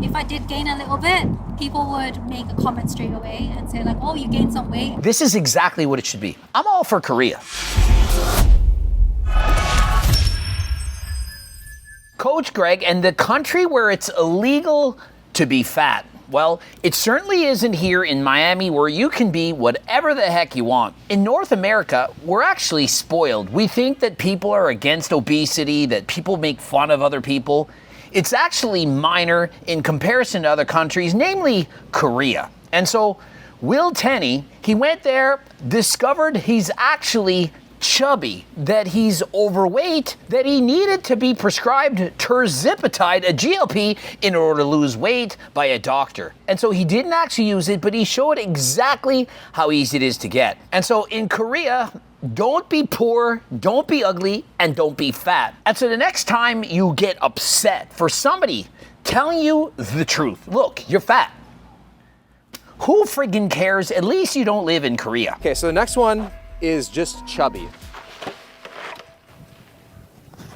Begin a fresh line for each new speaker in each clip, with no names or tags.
if I did gain a little bit, people would make a comment straight away and say like, oh, you gained some weight.
This is exactly what it should be. I'm all for Korea. Coach Greg, and the country where it's illegal to be fat. Well, it certainly isn't here in Miami where you can be whatever the heck you want. In North America, we're actually spoiled. We think that people are against obesity, that people make fun of other people. It's actually minor in comparison to other countries, namely Korea. And so Will Tenney, he went there, discovered he's actually chubby, that he's overweight, that he needed to be prescribed tirzepatide, a GLP, in order to lose weight by a doctor. And so he didn't actually use it, but he showed exactly how easy it is to get. And so in Korea, don't be poor, don't be ugly, and don't be fat. And so the next time you get upset for somebody telling you the truth, look, you're fat. Who friggin' cares? At least you don't live in Korea.
Okay, so the next one is just chubby.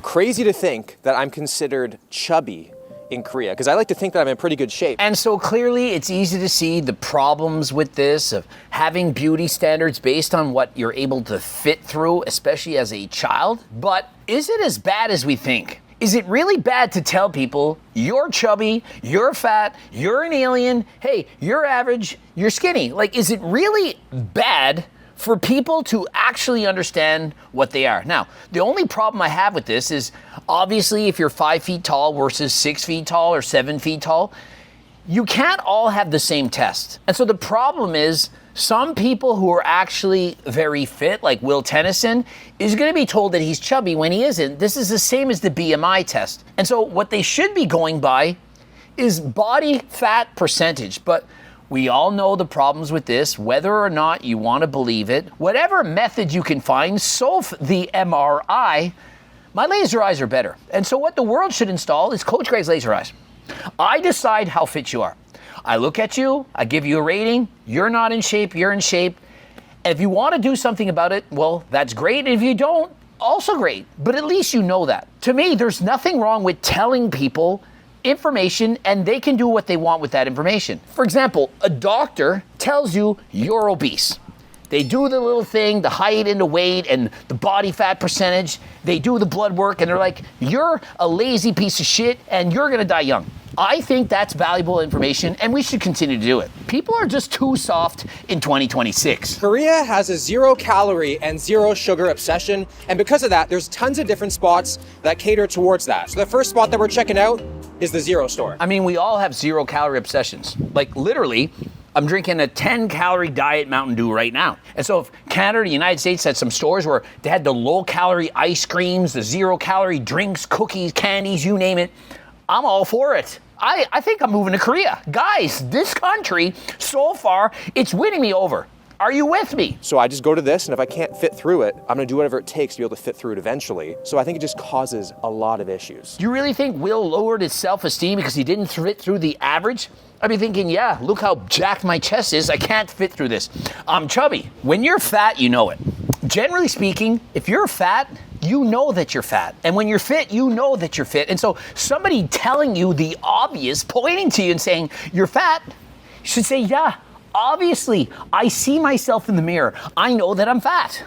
Crazy to think that I'm considered chubby in Korea, because I like to think that I'm in pretty good shape.
And so clearly it's easy to see the problems with this, of having beauty standards based on what you're able to fit through, especially as a child. But is it as bad as we think? Is it really bad to tell people you're chubby, you're fat, you're an alien, hey, you're average, you're skinny? Like, is it really bad for people to actually understand what they are? Now, the only problem I have with this is, obviously, if you're 5 feet tall versus 6 feet tall or 7 feet tall, you can't all have the same test. And so the problem is, some people who are actually very fit, like Will Tennyson, is going to be told that he's chubby when he isn't. This is the same as the BMI test. And so what they should be going by is body fat percentage. But we all know the problems with this, whether or not you want to believe it. Whatever method you can find, the MRI, my laser eyes are better. And so what the world should install is Coach Greg's laser eyes. I decide how fit you are. I look at you, I give you a rating, you're not in shape, you're in shape. And if you want to do something about it, well, that's great. If you don't, also great. But at least you know that. To me, there's nothing wrong with telling people information, and they can do what they want with that information. For example, a doctor tells you you're obese. They do the little thing, the height and the weight and the body fat percentage. They do the blood work, and they're like, you're a lazy piece of shit and you're gonna die young. I think that's valuable information, and we should continue to do it. People are just too soft in 2026.
Korea has a zero-calorie and zero-sugar obsession, and because of that, there's tons of different spots that cater towards that. So the first spot that we're checking out is the Zero store.
I mean, we all have zero-calorie obsessions. Like, literally, I'm drinking a 10-calorie diet Mountain Dew right now. And so if Canada, the United States had some stores where they had the low-calorie ice creams, the zero-calorie drinks, cookies, candies, you name it, I'm all for it. I think I'm moving to Korea. Guys, this country, so far, it's winning me over. Are you with me?
So I just go to this, and if I can't fit through it, I'm gonna do whatever it takes to be able to fit through it eventually. So I think it just causes a lot of issues.
Do you really think Will lowered his self-esteem because he didn't fit through the average? I'd be thinking, yeah, look how jacked my chest is. I can't fit through this. I'm chubby. When you're fat, you know it. Generally speaking, if you're fat, you know that you're fat. And when you're fit, you know that you're fit. And so somebody telling you the obvious, pointing to you and saying, you're fat, should say, yeah, obviously, I see myself in the mirror. I know that I'm fat.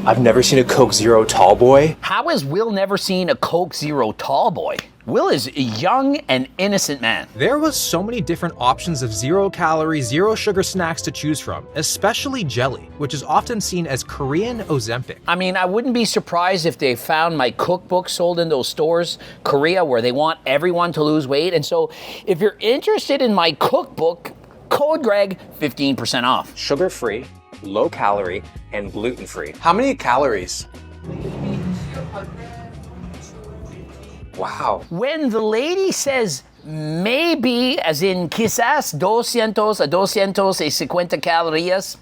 I've never seen a Coke Zero tall boy.
How has Will never seen a Coke Zero tall boy? Will is a young and innocent man.
There was so many different options of zero-calorie, zero-sugar snacks to choose from, especially jelly, which is often seen as Korean Ozempic.
I mean, I wouldn't be surprised if they found my cookbook sold in those stores, Korea, where they want everyone to lose weight. And so if you're interested in my cookbook, code Greg, 15% off.
Sugar-free, low-calorie, and gluten-free. How many calories? Wow.
When the lady says maybe, as in quizás 200 a 250 calorías,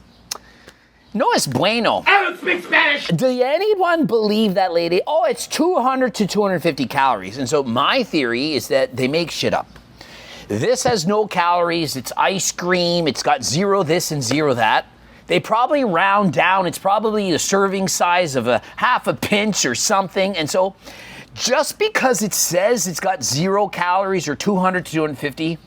no es bueno.
I don't speak Spanish.
Do anyone believe that lady? Oh, it's 200 to 250 calories. And so my theory is that they make shit up. This has no calories. It's ice cream. It's got zero this and zero that. They probably round down. It's probably the serving size of a half a pinch or something. And so just because it says it's got 0 calories or 200 to 250,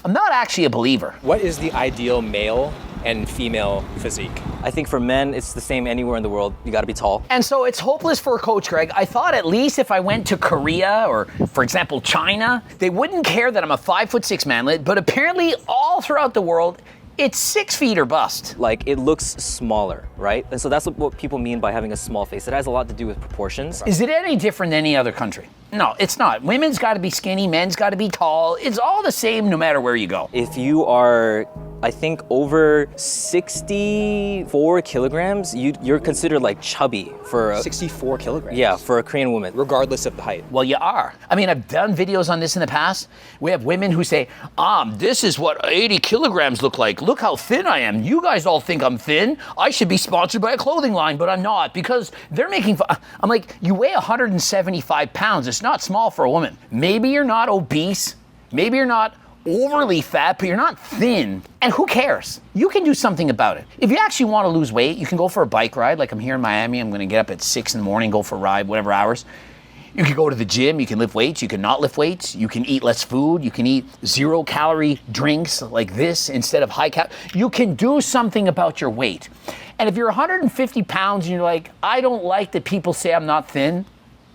I'm not actually a believer.
What is the ideal male and female physique?
I think for men, it's the same anywhere in the world. You gotta be tall.
And so it's hopeless for Coach Greg. I thought at least if I went to Korea or, for example, China, they wouldn't care that I'm a 5'6" manlet, but apparently all throughout the world, it's 6 feet or bust.
Like, it looks smaller, right? And so that's what people mean by having a small face. It has a lot to do with proportions.
Is it any different than any other country? No, it's not. Women's got to be skinny, men's got to be tall. It's all the same no matter where you go.
If you are, I think, over 64 kilograms, you're considered like chubby for a,
64 kilograms?
yeah, for a Korean woman.
Regardless of the height.
Well, you are. I mean, I've done videos on this in the past. We have women who say, this is what 80 kilograms look like. Look how thin I am. You guys all think I'm thin. I should be sponsored by a clothing line, but I'm not because they're making fun. I'm like, you weigh 175 pounds. It's not small for a woman. Maybe you're not obese. Maybe you're not overly fat, but you're not thin. And who cares? You can do something about it. If you actually want to lose weight, you can go for a bike ride. Like I'm here in Miami, I'm going to get up at 6 in the morning, go for a ride, whatever hours. You can go to the gym, you can lift weights, you can not lift weights, you can eat less food, you can eat 0-calorie drinks like this instead of high-cal. You can do something about your weight. And if you're 150 pounds and you're like, I don't like that people say I'm not thin,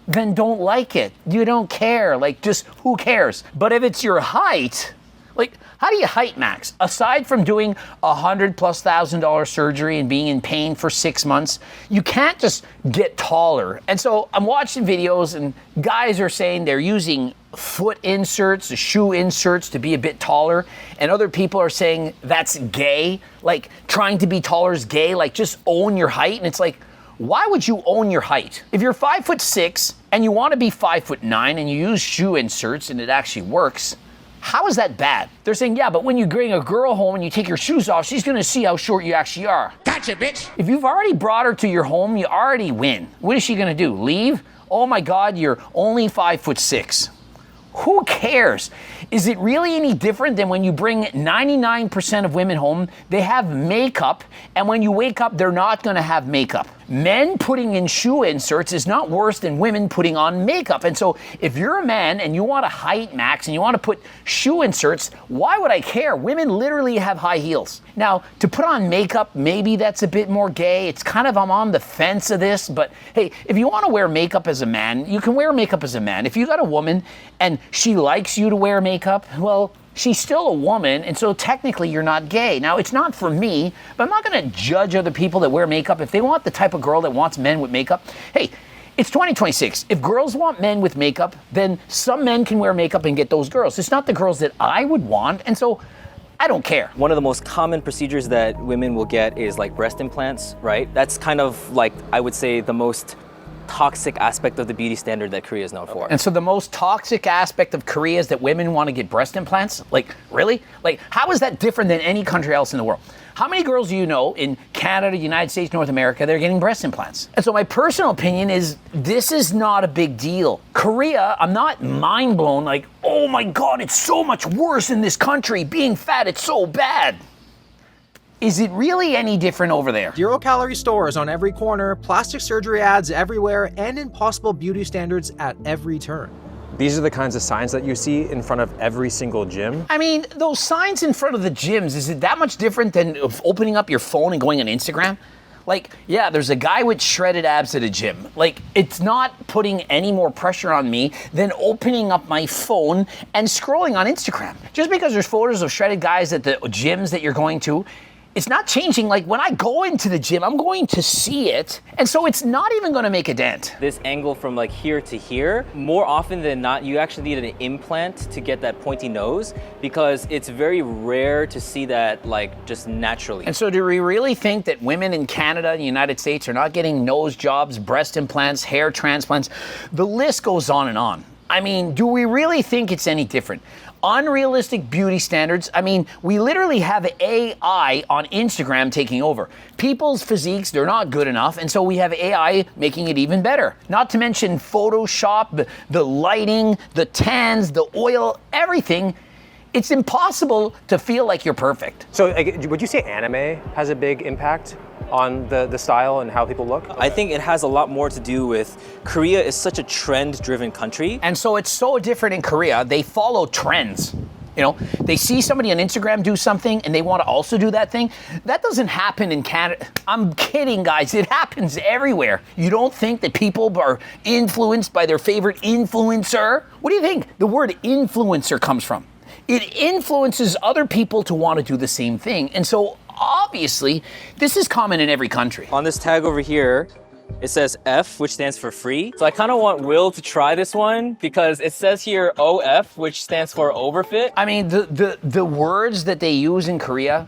then don't like it. You don't care. Like, just who cares? But if it's your height, like, how do you height max? Aside from doing $100,000+ surgery and being in pain for 6 months, you can't just get taller. And so I'm watching videos and guys are saying they're using foot inserts, shoe inserts to be a bit taller. And other people are saying that's gay. Like, trying to be taller is gay. Like, just own your height. And it's like, why would you own your height? If you're 5'6" and you want to be 5'9" and you use shoe inserts and it actually works, how is that bad? They're saying, yeah, but when you bring a girl home and you take your shoes off, she's gonna see how short you actually are. Gotcha, bitch. If you've already brought her to your home, you already win. What is she gonna do? Leave? Oh my God, you're only 5'6". Who cares? Is it really any different than when you bring 99% of women home, they have makeup, and when you wake up, they're not gonna have makeup? Men putting in shoe inserts is not worse than women putting on makeup. And so if you're a man and you want a height max and you want to put shoe inserts, why would I care? Women literally have high heels. Now, to put on makeup, maybe that's a bit more gay. It's kind of, I'm on the fence of this, but hey, if you want to wear makeup as a man, you can wear makeup as a man. If you got a woman and she likes you to wear makeup, well, she's still a woman, and so technically you're not gay. Now, it's not for me, but I'm not going to judge other people that wear makeup. If they want the type of girl that wants men with makeup, hey, it's 2026. If girls want men with makeup, then some men can wear makeup and get those girls. It's not the girls that I would want, and so I don't care.
One of the most common procedures that women will get is like breast implants, right? That's kind of like, I would say, the most toxic aspect of the beauty standard that Korea is known for.
And so the most toxic aspect of Korea is that women want to get breast implants? Like, really? Like, how is that different than any country else in the world? How many girls do you know in Canada, United States, North America, they're getting breast implants? And so my personal opinion is this is not a big deal. Korea, I'm not mind blown like, oh my God, it's so much worse in this country. Being fat, it's so bad. Is it really any different over there?
0-calorie stores on every corner, plastic surgery ads everywhere, and impossible beauty standards at every turn.
These are the kinds of signs that you see in front of every single gym.
I mean, those signs in front of the gyms, is it that much different than opening up your phone and going on Instagram? Like, yeah, there's a guy with shredded abs at a gym. Like, it's not putting any more pressure on me than opening up my phone and scrolling on Instagram. Just because there's photos of shredded guys at the gyms that you're going to, it's not changing. Like, when I go into the gym, I'm going to see it. And so it's not even going to make a dent.
This angle from like here to here, more often than not, you actually need an implant to get that pointy nose because it's very rare to see that like just naturally.
And so do we really think that women in Canada and the United States are not getting nose jobs, breast implants, hair transplants? The list goes on and on. I mean, do we really think it's any different? Unrealistic beauty standards. I mean, we literally have AI on Instagram taking over. People's physiques, they're not good enough, and so we have AI making it even better. Not to mention Photoshop, the lighting, the tans, the oil, everything. It's impossible to feel like you're perfect.
So would you say anime has a big impact on the style and how people look?
I think it has a lot more to do with Korea is such a trend-driven country.
And so it's so different in Korea. They follow trends. You know, they see somebody on Instagram do something and they want to also do that thing. That doesn't happen in Canada. I'm kidding, guys. It happens everywhere. You don't think that people are influenced by their favorite influencer? What do you think the word influencer comes from? It influences other people to want to do the same thing. And so obviously, this is common in every country.
On this tag over here, it says F, which stands for free. So I kind of want Will to try this one because it says here OF, which stands for overfit.
I mean, the words that they use in Korea,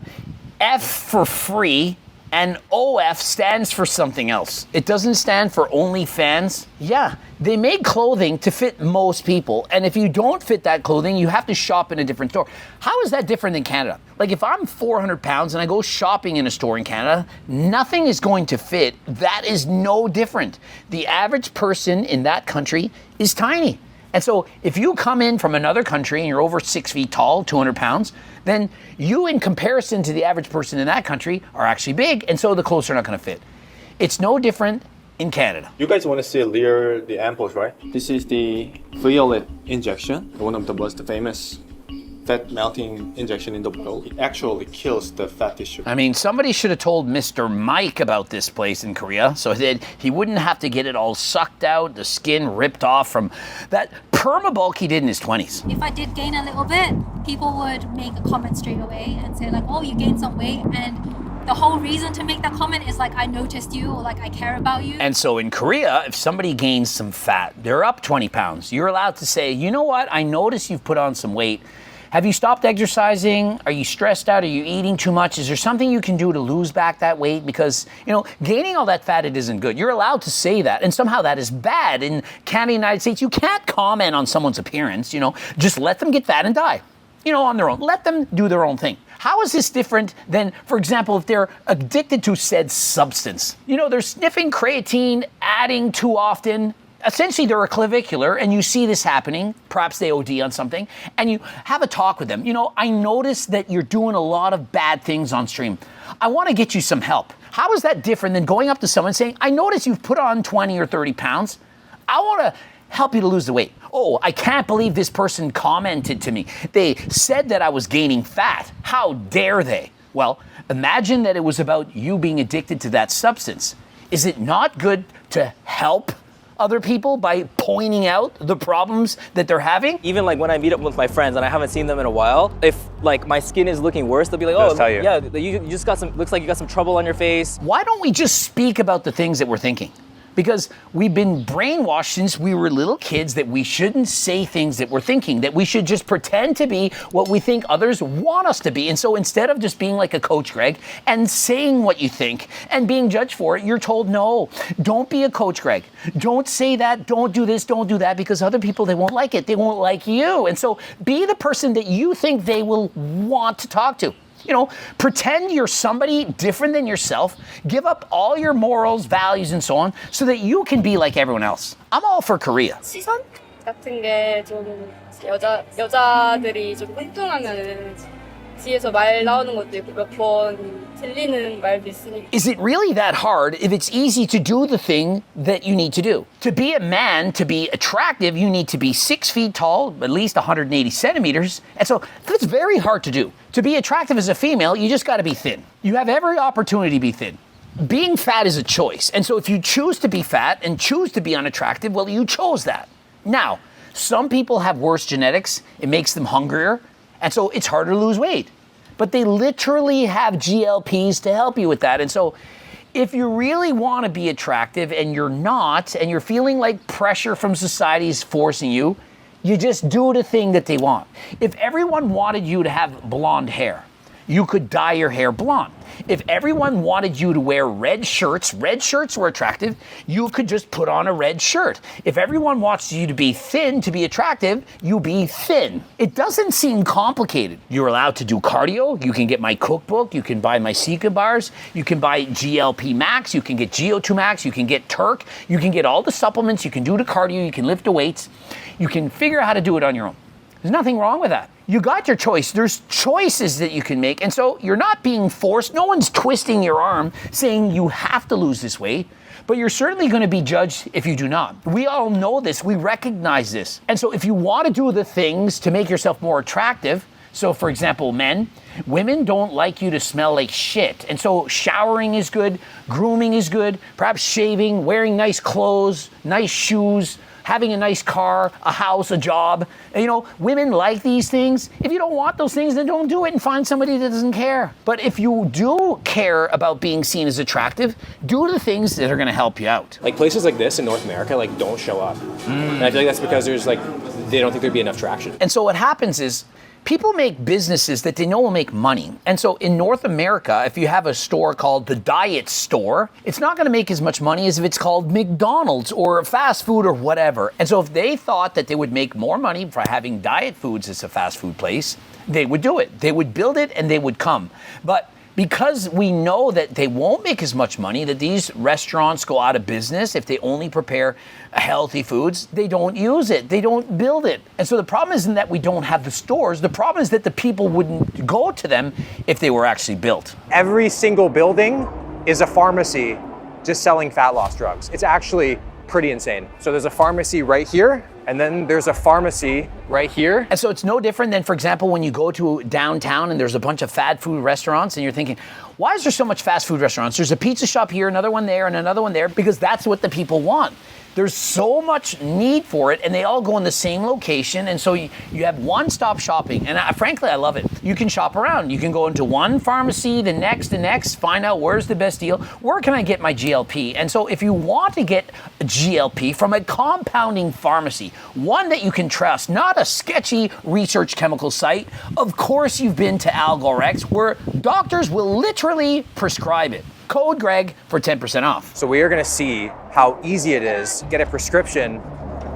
F for free and OF stands for something else. It doesn't stand for OnlyFans. Yeah, they make clothing to fit most people. And if you don't fit that clothing, you have to shop in a different store. How is that different than Canada? Like if I'm 400 pounds and I go shopping in a store in Canada, nothing is going to fit. That is no different. The average person in that country is tiny. And so if you come in from another country and you're over 6 feet tall, 200 pounds, then you in comparison to the average person in that country are actually big. And so the clothes are not going to fit. It's no different in Canada.
You guys want to see the ampoules, right?
This is the violet injection, one of the most famous fat melting injection in the world. It actually kills the fat tissue.
I mean, somebody should have told Mr. Mike about this place in Korea so that he wouldn't have to get it all sucked out, the skin ripped off from that permabulk he did in his 20s.
If I did gain a little bit, people would make a comment straight away and say like, oh, you gained some weight. And the whole reason to make that comment is like, I noticed you or like, I care about you.
And so in Korea, if somebody gains some fat, they're up 20 pounds, you're allowed to say, you know what? I noticed you've put on some weight. Have you stopped exercising? Are you stressed out? Are you eating too much? Is there something you can do to lose back that weight? Because, you know, gaining all that fat, it isn't good. You're allowed to say that. And somehow that is bad. In Canada, United States, you can't comment on someone's appearance, you know. Just let them get fat and die, you know, on their own. Let them do their own thing. How is this different than, for example, if they're addicted to said substance? You know, they're sniffing creatine, adding too often. Essentially, they're a clavicular, and you see this happening. Perhaps they OD on something, and you have a talk with them. You know, I noticed that you're doing a lot of bad things on stream. I want to get you some help. How is that different than going up to someone saying, I noticed you've put on 20 or 30 pounds. I want to help you to lose the weight. Oh, I can't believe this person commented to me. They said that I was gaining fat. How dare they? Well, imagine that it was about you being addicted to that substance. Is it not good to help other people by pointing out the problems that they're having?
Even like when I meet up with my friends and I haven't seen them in a while, if like my skin is looking worse, they'll be like, oh, yeah, you just got some, looks like you got some trouble on your face.
Why don't we just speak about the things that we're thinking? Because we've been brainwashed since we were little kids that we shouldn't say things that we're thinking, that we should just pretend to be what we think others want us to be. And so instead of just being like a Coach Greg and saying what you think and being judged for it, you're told, no, don't be a Coach Greg. Don't say that, don't do this, don't do that, because other people, they won't like it. They won't like you. And so be the person that you think they will want to talk to. You know, pretend you're somebody different than yourself, give up all your morals, values, and so on, so that you can be like everyone else. I'm all for Korea.
시선 같은 게 좀 여자들이 좀 뚱뚱하면은 뒤에서 말 나오는 것도 있고 몇 번 들리는 말도 있으니까.
Is it really that hard if it's easy to do the thing that you need to do? To be a man, to be attractive, you need to be 6 feet tall, at least 180 centimeters. And so that's very hard to do. To be attractive as a female, you just got to be thin. You have every opportunity to be thin. Being fat is a choice. And so if you choose to be fat and choose to be unattractive, well, you chose that. Now, some people have worse genetics. It makes them hungrier. And so it's harder to lose weight. But they literally have GLPs to help you with that. And so if you really want to be attractive and you're not, and you're feeling like pressure from society is forcing you, you just do the thing that they want. If everyone wanted you to have blonde hair, you could dye your hair blonde. If everyone wanted you to wear red shirts were attractive, you could just put on a red shirt. If everyone wants you to be thin to be attractive, you be thin. It doesn't seem complicated. You're allowed to do cardio. You can get my cookbook. You can buy my Sika bars. You can buy GLP Max. You can get GO2 Max. You can get Turk. You can get all the supplements. You can do the cardio. You can lift the weights. You can figure out how to do it on your own. There's nothing wrong with that. you got your choice. There's choices that you can make. And so you're not being forced. No one's twisting your arm saying you have to lose this weight, but you're certainly going to be judged if you do not. We all know this. We recognize this. And so if you want to do the things to make yourself more attractive, so for example, men, women don't like you to smell like shit. And so showering is good, grooming is good, perhaps shaving, wearing nice clothes, nice shoes, having a nice car, a house, a job. You know, women like these things. If you don't want those things, then don't do it and find somebody that doesn't care. But if you do care about being seen as attractive, do the things that are gonna help you out.
Like places like this in North America, like don't show up. And I feel like that's because there's like, they don't think there'd be enough traction.
And so what happens is, people make businesses that they know will make money. And so in North America, if you have a store called the Diet Store, it's not going to make as much money as if it's called McDonald's or fast food or whatever. And so if they thought that they would make more money for having Diet Foods as a fast food place, they would do it. They would build it and they would come. But because we know that they won't make as much money, that these restaurants go out of business if they only prepare healthy foods, they don't use it, they don't build it. And so the problem isn't that we don't have the stores, the problem is that the people wouldn't go to them if they were actually built.
Every single building is a pharmacy just selling fat loss drugs. It's actually pretty insane. So there's a pharmacy right here, and then there's a pharmacy right here.
And so it's no different than, for example, when you go to downtown and there's a bunch of fast food restaurants and you're thinking, why is there so much fast food restaurants? There's a pizza shop here, another one there, and another one there, because that's what the people want. There's so much need for it, and they all go in the same location, and so you have one-stop shopping, and frankly, I love it. You can shop around. You can go into one pharmacy, the next, find out where's the best deal, where can I get my GLP? And so if you want to get a GLP from a compounding pharmacy, one that you can trust, not a sketchy research chemical site, of course you've been to Algorex, where doctors will literally prescribe it. Code Greg for 10% off.
So we are gonna see how easy it is to get a prescription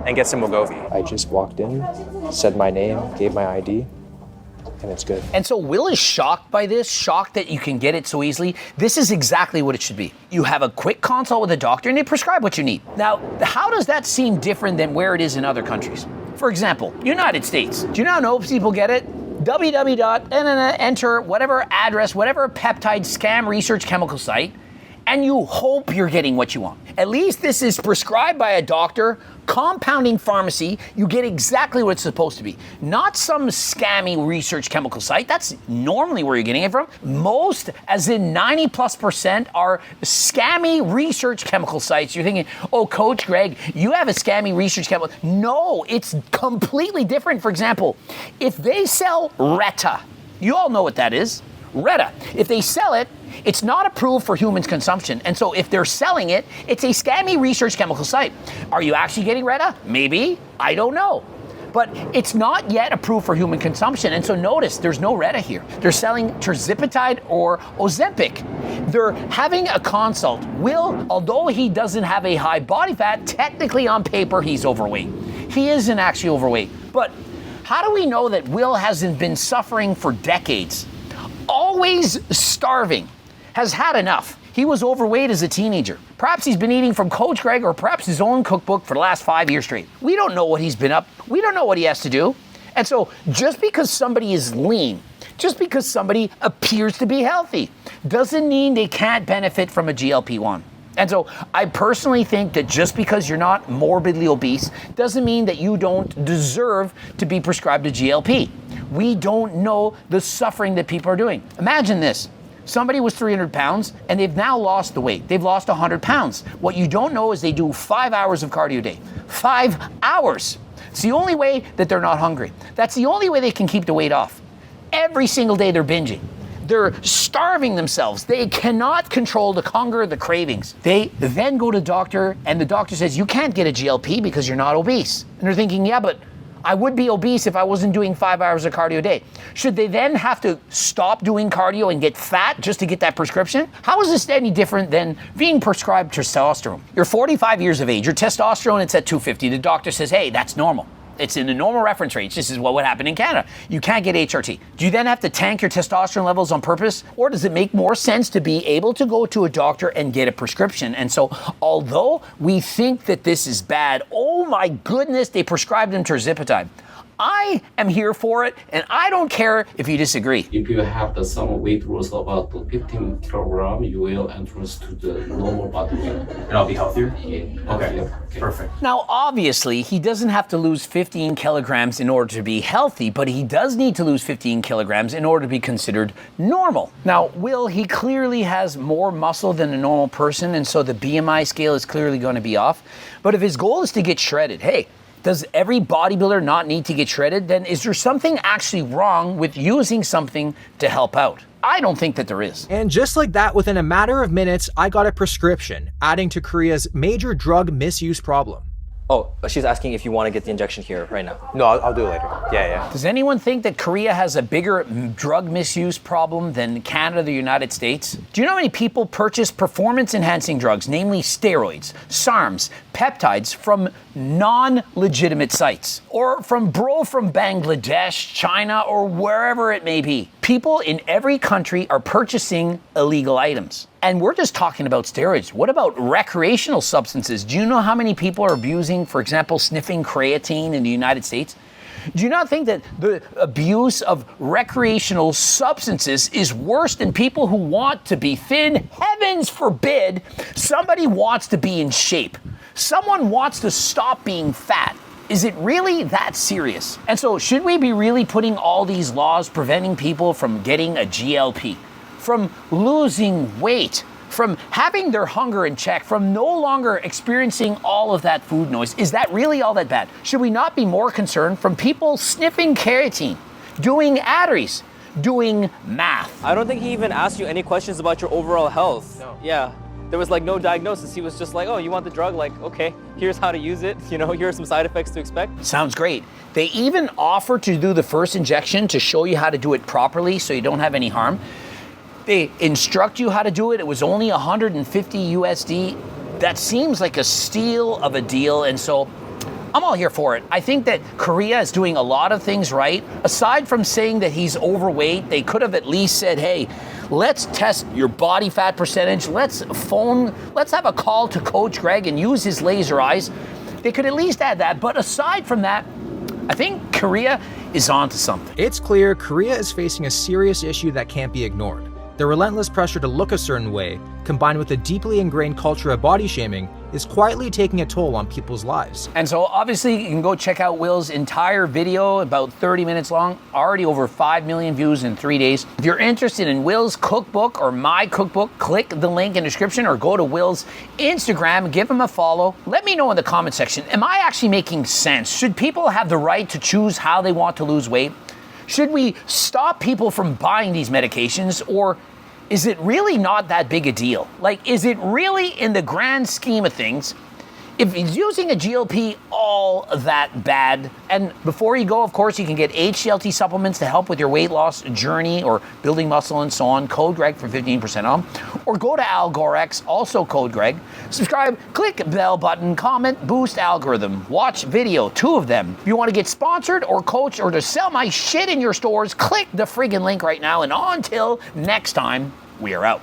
and get some Wegovy. I just walked in, said my name, gave my ID, and it's good.
And so Will is shocked by this, shocked that you can get it so easily. This is exactly what it should be. You have a quick consult with a doctor and they prescribe what you need. Now, how does that seem different than where it is in other countries? For example, United States. Do you not know if people get it? enter whatever address, whatever peptide scam research chemical site, and you hope you're getting what you want. At least this is prescribed by a doctor, compounding pharmacy, you get exactly what it's supposed to be. Not some scammy research chemical site, that's normally where you're getting it from. Most, as in 90+%, are scammy research chemical sites. You're thinking, oh, Coach Greg, you have a scammy research chemical. No, it's completely different. For example, if they sell Retta, you all know what that is. Retta. If they sell it, it's not approved for humans consumption. And so if they're selling it, it's a scammy research chemical site. Are you actually getting Retta? Maybe. I don't know. But it's not yet approved for human consumption. And so notice, there's no Retta here. They're selling tirzepatide or Ozempic. They're having a consult. Will, although he doesn't have a high body fat, technically on paper, he's overweight. He isn't actually overweight. But how do we know that Will hasn't been suffering for decades? Always starving, has had enough. He was overweight as a teenager. Perhaps he's been eating from Coach Greg or perhaps his own cookbook for the last 5 years straight. We don't know what he's been up. We don't know what he has to do. And so just because somebody is lean, just because somebody appears to be healthy, doesn't mean they can't benefit from a GLP-1. And so I personally think that just because you're not morbidly obese doesn't mean that you don't deserve to be prescribed a GLP. We don't know the suffering that people are doing. Imagine this. Somebody was 300 pounds and they've now lost the weight. They've lost 100 pounds. What you don't know is they do 5 hours of cardio a day. 5 hours. It's the only way that they're not hungry. That's the only way they can keep the weight off. Every single day they're binging. They're starving themselves. They cannot control the hunger, the cravings. They then go to the doctor and the doctor says, you can't get a GLP because you're not obese. And they're thinking, yeah, but I would be obese if I wasn't doing 5 hours of cardio a day. Should they then have to stop doing cardio and get fat just to get that prescription? How is this any different than being prescribed testosterone? You're 45 years of age, your testosterone, it's at 250. The doctor says, hey, that's normal. It's in the normal reference range. This is what would happen in Canada. You can't get HRT. Do you then have to tank your testosterone levels on purpose? Or does it make more sense to be able to go to a doctor and get a prescription? And so, although we think that this is bad, oh my goodness, they prescribed him tirzepatide. I am here for it, and I don't care if you disagree.
If you have some weight loss about 15 kilogram, you will enter to the normal body weight.
And I'll be healthier?
Yeah.
Okay, perfect.
Now, obviously, he doesn't have to lose 15 kilograms in order to be healthy, but he does need to lose 15 kilograms in order to be considered normal. Now, Will, he clearly has more muscle than a normal person, and so the BMI scale is clearly going to be off. But if his goal is to get shredded, hey, does every bodybuilder not need to get shredded? Then is there something actually wrong with using something to help out? I don't think that there is.
And just like that, within a matter of minutes, I got a prescription, adding to Korea's major drug misuse problem.
Oh, she's asking if you want to get the injection here right now.
No, I'll do it later. Yeah.
Does anyone think that Korea has a bigger drug misuse problem than Canada, the United States? Do you know how many people purchase performance-enhancing drugs, namely steroids, SARMs, peptides, from non-legitimate sites? Or from Bangladesh, China, or wherever it may be? People in every country are purchasing illegal items. And we're just talking about steroids. What about recreational substances? Do you know how many people are abusing, for example, sniffing creatine in the United States? Do you not think that the abuse of recreational substances is worse than people who want to be thin? Heavens forbid somebody wants to be in shape. Someone wants to stop being fat. Is it really that serious? And so should we be really putting all these laws preventing people from getting a GLP? From losing weight, from having their hunger in check, from no longer experiencing all of that food noise? Is that really all that bad? Should we not be more concerned from people sniffing creatine, doing arteries, doing math?
I don't think he even asked you any questions about your overall health.
No.
Yeah. There was like no diagnosis. He was just like, oh, you want the drug? Like, okay, here's how to use it. You know, here are some side effects to expect.
Sounds great. They even offer to do the first injection to show you how to do it properly so you don't have any harm. They instruct you how to do it. It was only 150 USD. That seems like a steal of a deal, and so I'm all here for it. I think that Korea is doing a lot of things right. Aside from saying that he's overweight, they could have at least said, hey, let's test your body fat percentage. Let's have a call to Coach Greg and use his laser eyes. They could at least add that. But aside from that, I think Korea is onto something.
It's clear Korea is facing a serious issue that can't be ignored. The relentless pressure to look a certain way, combined with a deeply ingrained culture of body shaming, is quietly taking a toll on people's lives.
And so obviously you can go check out Will's entire video, about 30 minutes long, already over 5 million views in 3 days. If you're interested in Will's cookbook or my cookbook, click the link in the description or go to Will's Instagram, give him a follow. Let me know in the comment section, am I actually making sense? Should people have the right to choose how they want to lose weight? Should we stop people from buying these medications, or is it really not that big a deal? Like, is it really, in the grand scheme of things, if using a GLP all that bad? And before you go, of course, you can get HGLT supplements to help with your weight loss journey or building muscle and so on. Code Greg for 15% off. Or go to Algorex, also code Greg. Subscribe, click bell button, comment, boost algorithm. Watch video, 2 of them. If you want to get sponsored or coached or to sell my shit in your stores, click the friggin' link right now. And until next time, we are out.